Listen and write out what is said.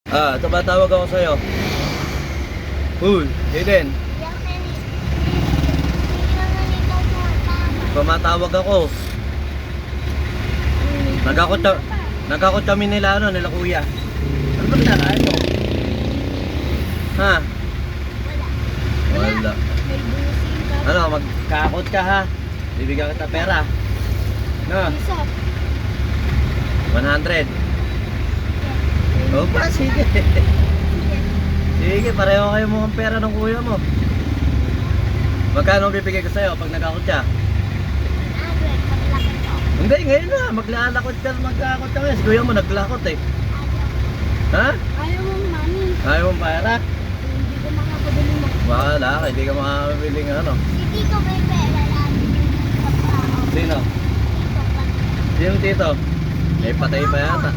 Tumatawag ako sa'yo. Uy, Eden. Tumatawag ako. Nagkakot kami nila nila kuya. Ano ba kinakain mo? Ha? Wala. Ano, magkakot ka ha? Bibigyan kita pera. No? 100. O ba, sige. Sige, pareho kayo mukhang pera ng kuya mo. Magkano bibigay ko sa'yo pag nagkakot ka? Hindi, ngayon na. Maglalakot ka ngayon. Si kuya mo naglakot eh. Ha? Ayaw mong mami. Ayaw mong pera? Hindi ko makakabili mo. Wala, hindi ka makakabili ng ano. Hindi ko may pera lang. Sino? Tito pa. Sino tito? May patay pa yata.